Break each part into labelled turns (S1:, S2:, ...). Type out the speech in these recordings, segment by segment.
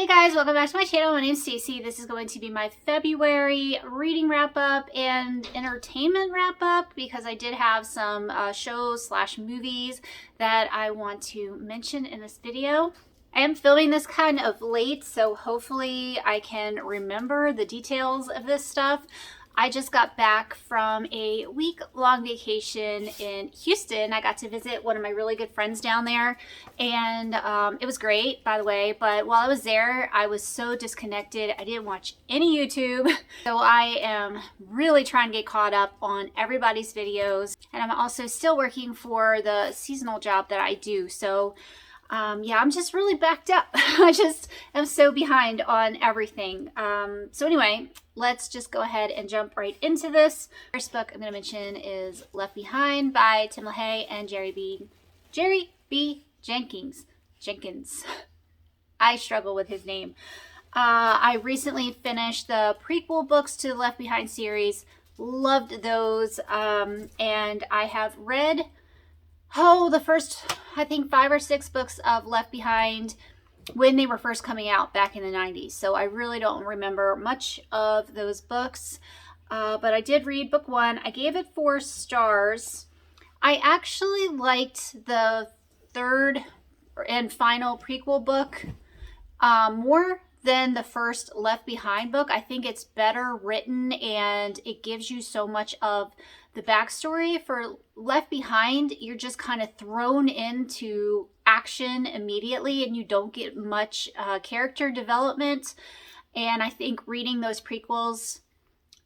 S1: guys, welcome back to my channel. My name's Stacy. This is going to be my February reading wrap up and entertainment wrap up because I did have some shows slash movies that I want to mention in this video. I am filming this kind of late, so hopefully I can remember the details of this stuff. I just got back from a week-long vacation in Houston. I got to visit one of my really good friends down there, and it was great, by the way, but while I was there, I was so disconnected. I didn't watch any YouTube, so I am really trying to get caught up on everybody's videos, and I'm also still working for the seasonal job that I do, so yeah, I'm just really backed up. I just am so behind on everything. So anyway, let's just go ahead and jump right into this. First book I'm going to mention is Left Behind by Tim Lehay and Jerry B. Jenkins. I struggle with his name. I recently finished the prequel books to the Left Behind series. Loved those. And I have read the first, I think, 5 or 6 books of Left Behind when they were first coming out back in the 90s. So I really don't remember much of those books. But I did read book 1. I gave it 4 stars. I actually liked the third and final prequel book more than the first Left Behind book. I think it's better written and it gives you so much of the backstory. For Left Behind, you're just kind of thrown into action immediately and you don't get much character development. And I think reading those prequels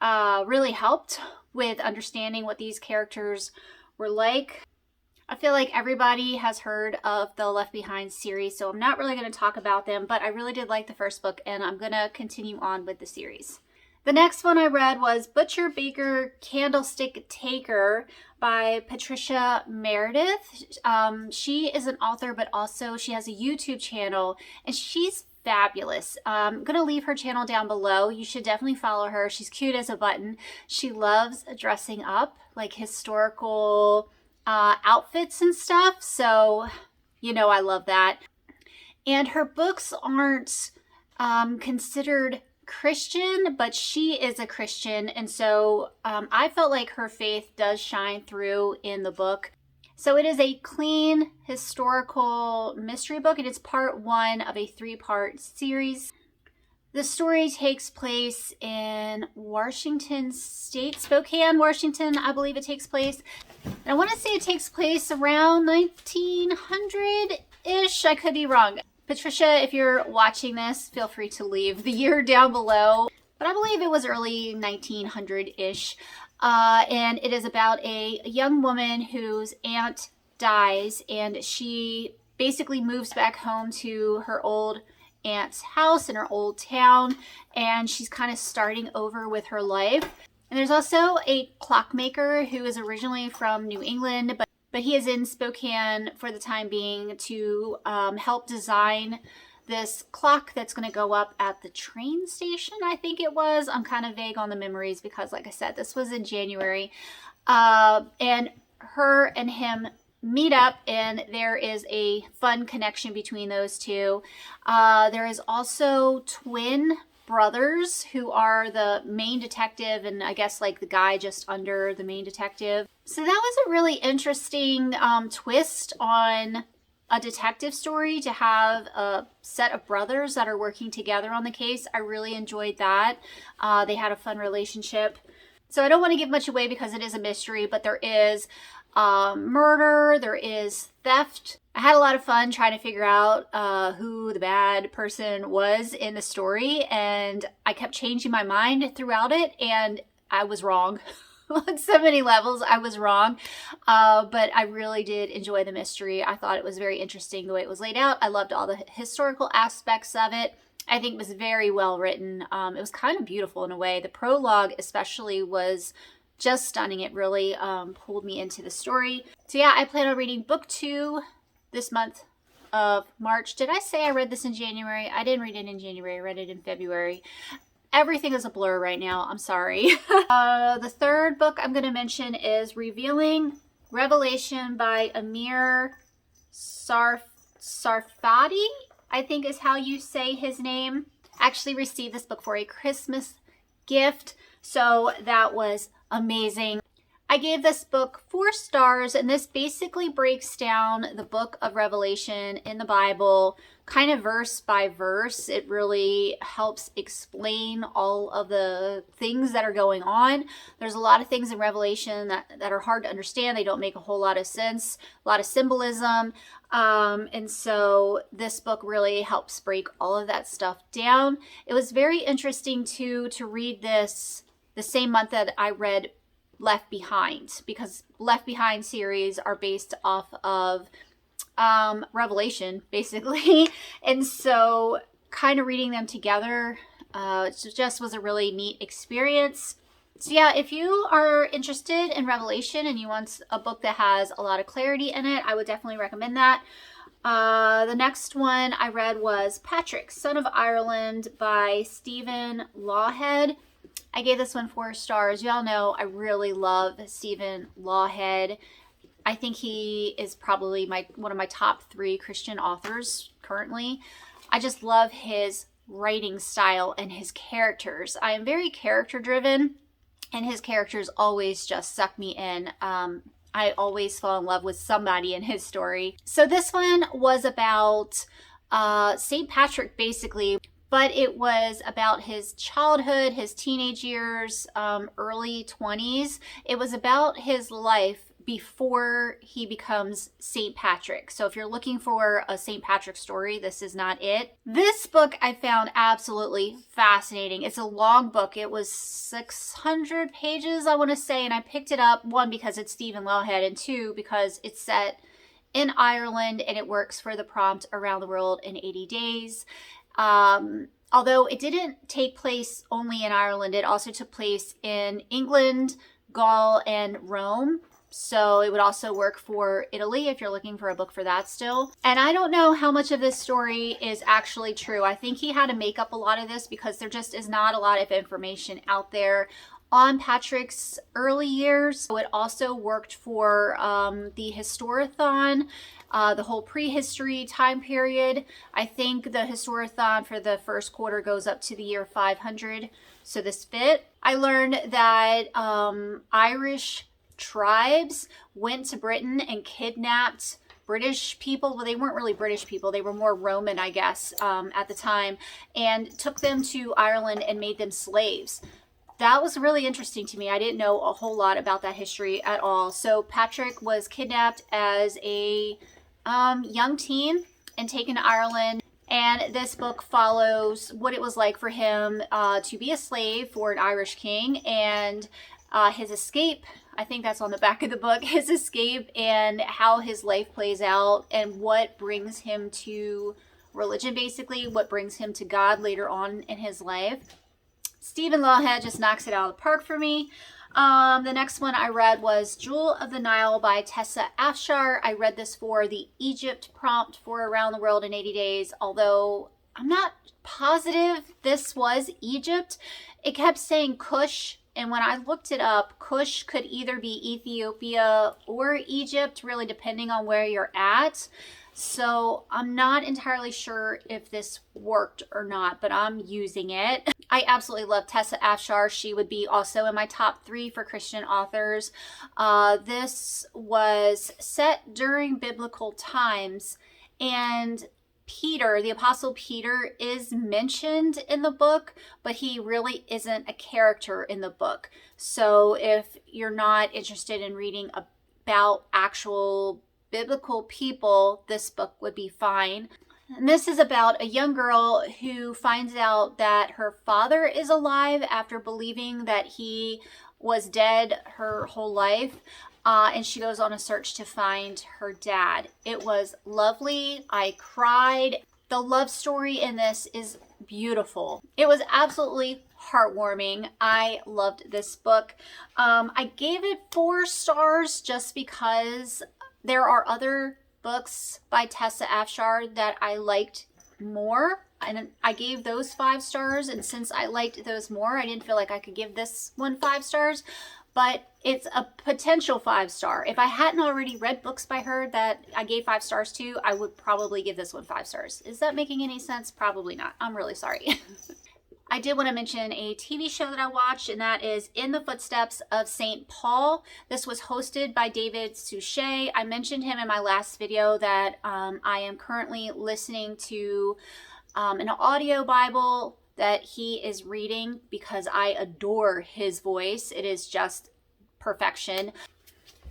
S1: really helped with understanding what these characters were like. I feel like everybody has heard of the Left Behind series, so I'm not really going to talk about them, but I really did like the first book and I'm going to continue on with the series. The next one I read was Butcher Baker Candlesticktaker by Patricia Meredith. She is an author, but also she has a YouTube channel and she's fabulous. I'm going to leave her channel down below. You should definitely follow her. She's cute as a button. She loves dressing up, like historical outfits and stuff. So, you know, I love that. And her books aren't considered Christian, but she is a Christian, and so I felt like her faith does shine through in the book. So it is a clean historical mystery book, and it's part 1 of a 3-part series. The story takes place in Washington State, Spokane, Washington, I believe it takes place. And I want to say it takes place around 1900-ish. I could be wrong. Patricia, if you're watching this, feel free to leave the year down below. But I believe it was early 1900-ish. And it is about a young woman whose aunt dies. And she basically moves back home to her old aunt's house in her old town. And she's kind of starting over with her life. And there's also a clockmaker who is originally from New England, but he is in Spokane for the time being to help design this clock that's going to go up at the train station, I think it was. I'm kind of vague on the memories because, like I said, this was in January. And her and him meet up, and there is a fun connection between those two. There is also twin brothers who are the main detective and I guess like the guy just under the main detective. So that was a really interesting twist on a detective story, to have a set of brothers that are working together on the case. I really enjoyed that. They had a fun relationship. So I don't want to give much away because it is a mystery, but there is murder, there is theft. I had a lot of fun trying to figure out who the bad person was in the story, and I kept changing my mind throughout it, and I was wrong. On so many levels, I was wrong, but I really did enjoy the mystery. I thought it was very interesting the way it was laid out. I loved all the historical aspects of it. I think it was very well written. It was kind of beautiful in a way. The prologue especially was just stunning. It really pulled me into the story. So yeah, I plan on reading book 2 this month of March. Did I say I read this in January? I didn't read it in January. I read it in February. Everything is a blur right now. I'm sorry. The third book I'm going to mention is Revelation by Amir Sarfati. I think is how you say his name. Actually received this book for a Christmas gift, so that was amazing. I gave this book 4 stars, and this basically breaks down the book of Revelation in the Bible, kind of verse by verse. It really helps explain all of the things that are going on. There's a lot of things in Revelation that are hard to understand. They don't make a whole lot of sense, a lot of symbolism. And so this book really helps break all of that stuff down. It was very interesting to read this the same month that I read Left Behind, because Left Behind series are based off of Revelation, basically. And so kind of reading them together just was a really neat experience. So yeah, if you are interested in Revelation and you want a book that has a lot of clarity in it, I would definitely recommend that. The next one I read was Patrick, Son of Ireland by Stephen Lawhead. I gave this one 4 stars. Y'all know I really love Stephen Lawhead. I think he is probably one of my top 3 Christian authors currently. I just love his writing style and his characters. I am very character driven, and his characters always just suck me in. I always fall in love with somebody in his story. So this one was about St. Patrick, basically. But it was about his childhood, his teenage years, early 20s. It was about his life before he becomes St. Patrick. So if you're looking for a St. Patrick story, this is not it. This book I found absolutely fascinating. It's a long book. It was 600 pages, I want to say, and I picked it up, 1, because it's Stephen Lawhead, and 2, because it's set in Ireland and it works for the prompt Around the World in 80 Days. Although it didn't take place only in Ireland, it also took place in England, Gaul, and Rome. So it would also work for Italy if you're looking for a book for that still. And I don't know how much of this story is actually true. I think he had to make up a lot of this because there just is not a lot of information out there on Patrick's early years. So it also worked for the Historathon, the whole prehistory time period. I think the Historathon for the first quarter goes up to the year 500. So this fit. I learned that Irish tribes went to Britain and kidnapped British people. Well, they weren't really British people. They were more Roman, I guess, at the time, and took them to Ireland and made them slaves. That was really interesting to me. I didn't know a whole lot about that history at all. So Patrick was kidnapped as a young teen and taken to Ireland. And this book follows what it was like for him to be a slave for an Irish king and his escape. I think that's on the back of the book, his escape and how his life plays out and what brings him to religion, basically, what brings him to God later on in his life. Stephen Lawhead just knocks it out of the park for me. The next one I read was Jewel of the Nile by Tessa Afshar. I read this for the Egypt prompt for Around the World in 80 Days, although I'm not positive this was Egypt. It kept saying Kush, and when I looked it up, Kush could either be Ethiopia or Egypt, really depending on where you're at. So I'm not entirely sure if this worked or not, but I'm using it. I absolutely love Tessa Afshar. She would be also in my top 3 for Christian authors. This was set during biblical times, and Peter, the Apostle Peter, is mentioned in the book, but he really isn't a character in the book. So if you're not interested in reading about actual biblical people, this book would be fine. And this is about a young girl who finds out that her father is alive after believing that he was dead her whole life. And she goes on a search to find her dad. It was lovely. I cried. The love story in this is beautiful. It was absolutely heartwarming. I loved this book. I gave it 4 stars just because there are other books by Tessa Afshar that I liked more, and I gave those 5 stars, and since I liked those more, I didn't feel like I could give this one 5 stars. but it's a potential 5-star. If I hadn't already read books by her that I gave 5 stars to, I would probably give this one 5 stars. Is that making any sense? Probably not. I'm really sorry. I did want to mention a TV show that I watched, and that is In the Footsteps of St. Paul. This was hosted by David Suchet. I mentioned him in my last video that I am currently listening to an audio Bible that he is reading because I adore his voice. It is just perfection.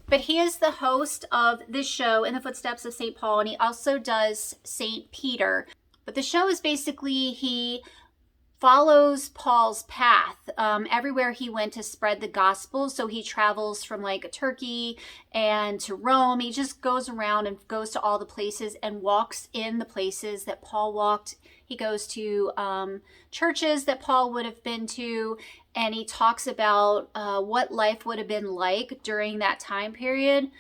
S1: But he is the host of this show, In the Footsteps of St. Paul, and he also does St. Peter. But the show is basically he follows Paul's path everywhere he went to spread the gospel. So he travels from like Turkey and to Rome. He just goes around and goes to all the places and walks in the places that Paul walked. He goes to churches that Paul would have been to, and he talks about what life would have been like during that time period.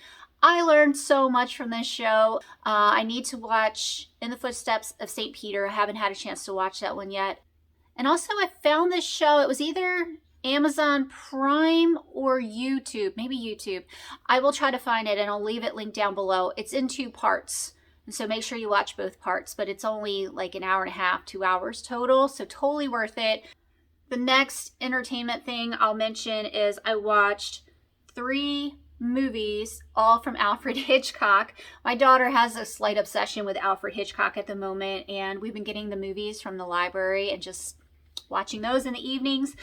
S1: I learned so much from this show. I need to watch In the Footsteps of St. Peter. I haven't had a chance to watch that one yet. And also I found this show, it was either Amazon Prime or YouTube, maybe YouTube. I will try to find it and I'll leave it linked down below. It's in 2 parts. And so make sure you watch both parts, but it's only like an hour and a half, 2 hours total. So totally worth it. The next entertainment thing I'll mention is I watched 3 movies, all from Alfred Hitchcock. My daughter has a slight obsession with Alfred Hitchcock at the moment, and we've been getting the movies from the library and just watching those in the evenings.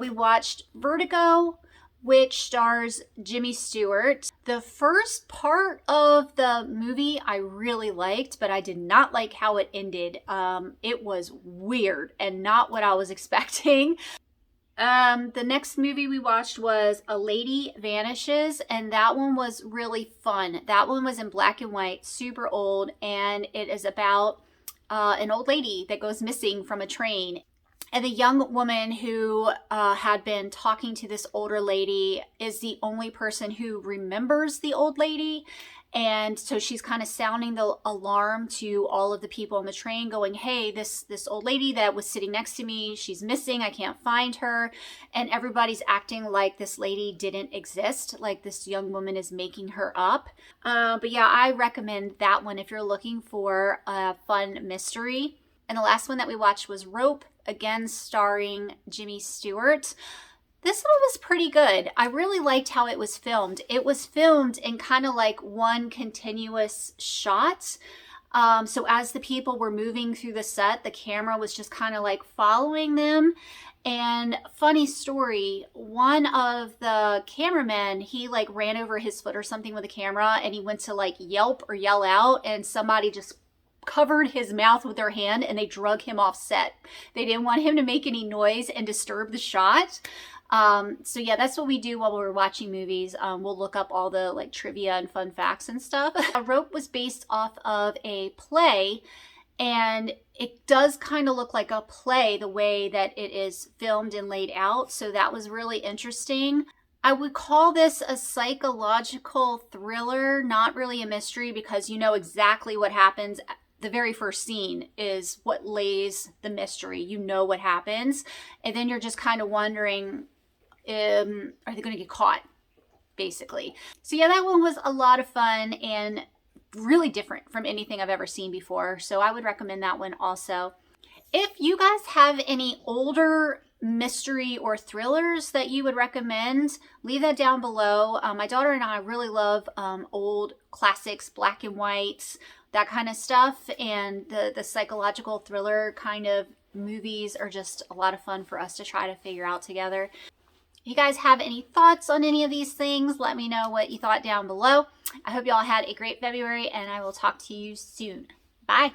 S1: We watched Vertigo, which stars Jimmy Stewart. The first part of the movie I really liked, but I did not like how it ended. It was weird and not what I was expecting. The next movie we watched was A Lady Vanishes, and that one was really fun. That one was in black and white, super old, and it is about an old lady that goes missing from a train. And the young woman who had been talking to this older lady is the only person who remembers the old lady. And so she's kind of sounding the alarm to all of the people on the train going, hey, this old lady that was sitting next to me, she's missing. I can't find her. And everybody's acting like this lady didn't exist, like this young woman is making her up. But yeah, I recommend that one if you're looking for a fun mystery. And the last one that we watched was Rope, again starring Jimmy Stewart. This one was pretty good. I really liked how it was filmed. It was filmed in kind of like one continuous shot. So as the people were moving through the set, the camera was just kind of like following them. And funny story, one of the cameramen, he like ran over his foot or something with the camera, and he went to like yelp or yell out, and somebody just covered his mouth with their hand and they drug him off set. They didn't want him to make any noise and disturb the shot. So yeah, that's what we do while we're watching movies. We'll look up all the like trivia and fun facts and stuff. Rope was based off of a play, and it does kind of look like a play the way that it is filmed and laid out. So that was really interesting. I would call this a psychological thriller, not really a mystery, because you know exactly what happens. The very first scene is what lays the mystery. You know what happens. And then you're just kind of wondering, are they going to get caught, basically? So yeah, that one was a lot of fun and really different from anything I've ever seen before. So I would recommend that one also. If you guys have any older mystery or thrillers that you would recommend, leave that down below. My daughter and I really love old classics, black and whites, that kind of stuff, and the psychological thriller kind of movies are just a lot of fun for us to try to figure out together. If you guys have any thoughts on any of these things, let me know what you thought down below. I hope y'all had a great February, and I will talk to you soon. Bye.